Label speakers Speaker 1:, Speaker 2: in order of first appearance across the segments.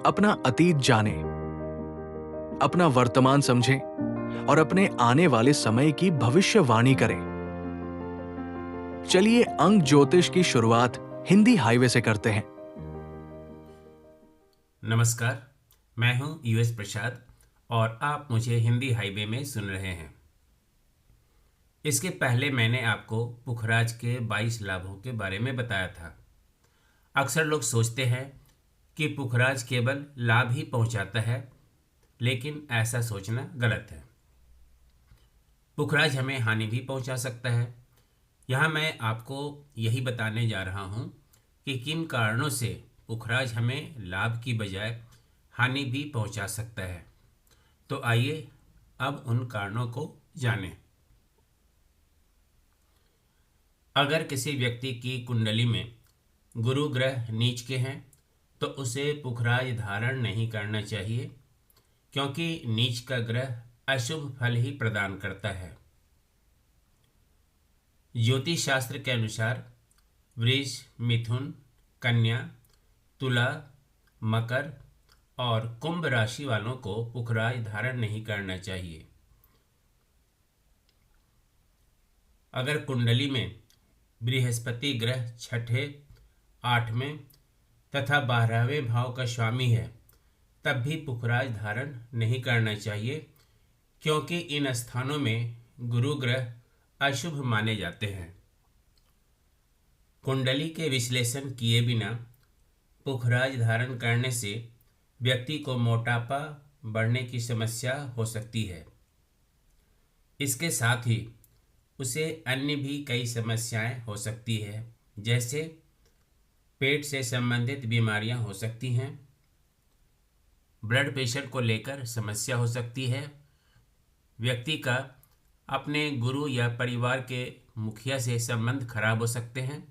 Speaker 1: अपना अतीत जाने, अपना वर्तमान समझें और अपने आने वाले समय की भविष्यवाणी करें। चलिए अंक ज्योतिष की शुरुआत हिंदी हाईवे से करते हैं।
Speaker 2: नमस्कार, मैं हूं यूएस प्रसाद और आप मुझे हिंदी हाईवे में सुन रहे हैं। इसके पहले मैंने आपको पुखराज के 22 लाभों के बारे में बताया था। अक्सर लोग सोचते हैं कि पुखराज केवल लाभ ही पहुंचाता है, लेकिन ऐसा सोचना गलत है। पुखराज हमें हानि भी पहुंचा सकता है। यहाँ मैं आपको यही बताने जा रहा हूँ कि किन कारणों से पुखराज हमें लाभ की बजाय हानि भी पहुंचा सकता है। तो आइए अब उन कारणों को जानें। अगर किसी व्यक्ति की कुंडली में गुरु ग्रह नीच के हैं तो उसे पुखराज धारण नहीं करना चाहिए, क्योंकि नीच का ग्रह अशुभ फल ही प्रदान करता है। ज्योतिष शास्त्र के अनुसार वृष, मिथुन, कन्या, तुला, मकर और कुंभ राशि वालों को पुखराज धारण नहीं करना चाहिए। अगर कुंडली में बृहस्पति ग्रह छठे, 8वें तथा 12वें भाव का स्वामी है, तब भी पुखराज धारण नहीं करना चाहिए, क्योंकि इन स्थानों में गुरु ग्रह अशुभ माने जाते हैं। कुंडली के विश्लेषण किए बिना पुखराज धारण करने से व्यक्ति को मोटापा बढ़ने की समस्या हो सकती है। इसके साथ ही उसे अन्य भी कई समस्याएं हो सकती है, जैसे पेट से संबंधित बीमारियां हो सकती हैं, ब्लड प्रेशर को लेकर समस्या हो सकती है, व्यक्ति का अपने गुरु या परिवार के मुखिया से संबंध खराब हो सकते हैं।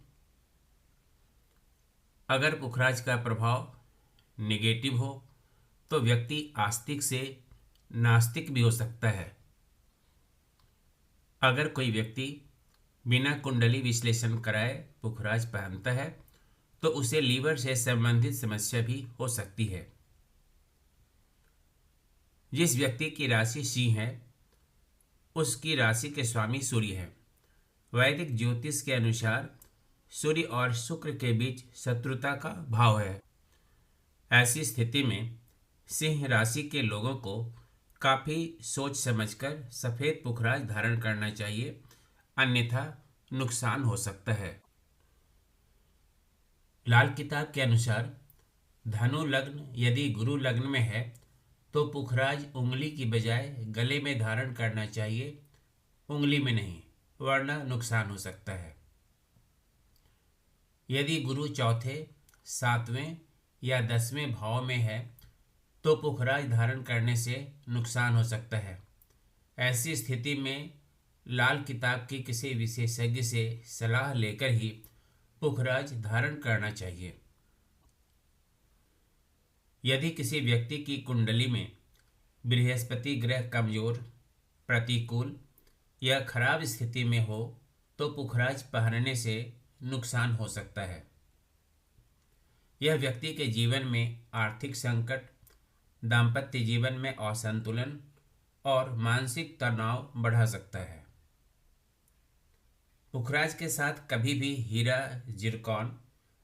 Speaker 2: अगर पुखराज का प्रभाव नेगेटिव हो तो व्यक्ति आस्तिक से नास्तिक भी हो सकता है। अगर कोई व्यक्ति बिना कुंडली विश्लेषण कराए पुखराज पहनता है तो उसे लीवर से संबंधित समस्या भी हो सकती है। जिस व्यक्ति की राशि सिंह है, उसकी राशि के स्वामी सूर्य है। वैदिक ज्योतिष के अनुसार सूर्य और शुक्र के बीच शत्रुता का भाव है। ऐसी स्थिति में सिंह राशि के लोगों को काफ़ी सोच समझकर सफ़ेद पुखराज धारण करना चाहिए, अन्यथा नुकसान हो सकता है। लाल किताब के अनुसार धनु लग्न यदि गुरु लग्न में है तो पुखराज उंगली की बजाय गले में धारण करना चाहिए, उंगली में नहीं, वरना नुकसान हो सकता है। यदि गुरु चौथे, 7वें या 10वें भाव में है तो पुखराज धारण करने से नुकसान हो सकता है। ऐसी स्थिति में लाल किताब की किसी विशेषज्ञ से सलाह लेकर ही पुखराज धारण करना चाहिए। यदि किसी व्यक्ति की कुंडली में बृहस्पति ग्रह कमजोर, प्रतिकूल या खराब स्थिति में हो तो पुखराज पहनने से नुकसान हो सकता है। यह व्यक्ति के जीवन में आर्थिक संकट, दाम्पत्य जीवन में असंतुलन और मानसिक तनाव बढ़ा सकता है। पुखराज के साथ कभी भी हीरा, जिरकॉन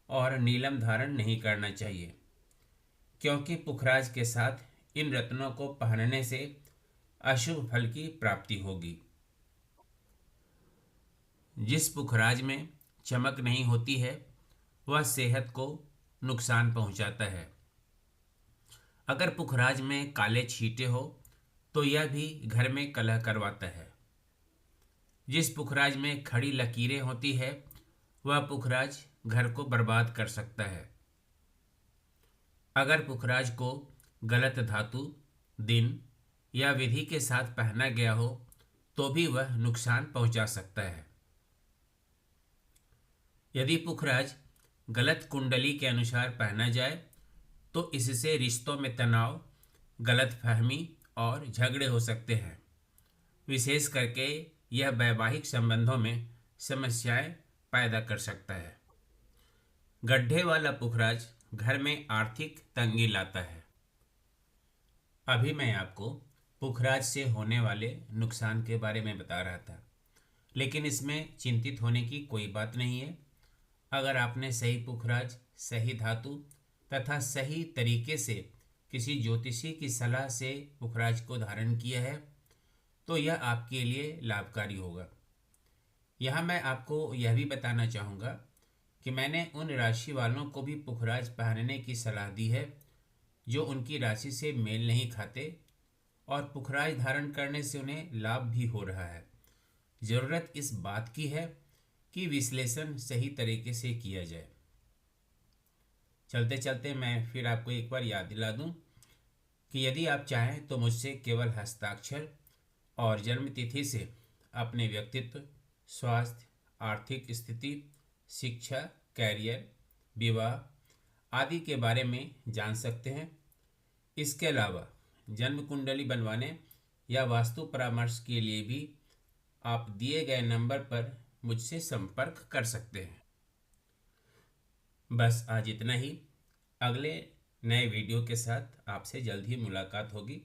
Speaker 2: और नीलम धारण नहीं करना चाहिए, क्योंकि पुखराज के साथ इन रत्नों को पहनने से अशुभ फल की प्राप्ति होगी। जिस पुखराज में चमक नहीं होती है वह सेहत को नुकसान पहुंचाता है। अगर पुखराज में काले छींटे हो तो यह भी घर में कलह करवाता है। जिस पुखराज में खड़ी लकीरें होती है वह पुखराज घर को बर्बाद कर सकता है। अगर पुखराज को गलत धातु, दिन या विधि के साथ पहना गया हो तो भी वह नुकसान पहुंचा सकता है। यदि पुखराज गलत कुंडली के अनुसार पहना जाए तो इससे रिश्तों में तनाव, गलतफहमी और झगड़े हो सकते हैं। विशेष करके यह वैवाहिक संबंधों में समस्याएं पैदा कर सकता है। गड्ढे वाला पुखराज घर में आर्थिक तंगी लाता है। अभी मैं आपको पुखराज से होने वाले नुकसान के बारे में बता रहा था, लेकिन इसमें चिंतित होने की कोई बात नहीं है। अगर आपने सही पुखराज, सही धातु तथा सही तरीके से किसी ज्योतिषी की सलाह से पुखराज को धारण किया है तो यह आपके लिए लाभकारी होगा। यहाँ मैं आपको यह भी बताना चाहूँगा कि मैंने उन राशि वालों को भी पुखराज पहनने की सलाह दी है जो उनकी राशि से मेल नहीं खाते और पुखराज धारण करने से उन्हें लाभ भी हो रहा है। ज़रूरत इस बात की है कि विश्लेषण सही तरीके से किया जाए। चलते चलते मैं फिर आपको एक बार याद दिला दूं कि यदि आप चाहें तो मुझसे केवल हस्ताक्षर और जन्म तिथि से अपने व्यक्तित्व, स्वास्थ्य, आर्थिक स्थिति, शिक्षा, कैरियर, विवाह आदि के बारे में जान सकते हैं। इसके अलावा जन्म कुंडली बनवाने या वास्तु परामर्श के लिए भी आप दिए गए नंबर पर मुझसे संपर्क कर सकते हैं। बस आज इतना ही। अगले नए वीडियो के साथ आपसे जल्द ही मुलाकात होगी।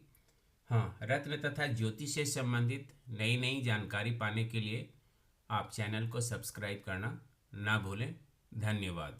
Speaker 2: हाँ, रत्न तथा ज्योतिष से संबंधित नई नई जानकारी पाने के लिए आप चैनल को सब्सक्राइब करना ना भूलें। धन्यवाद।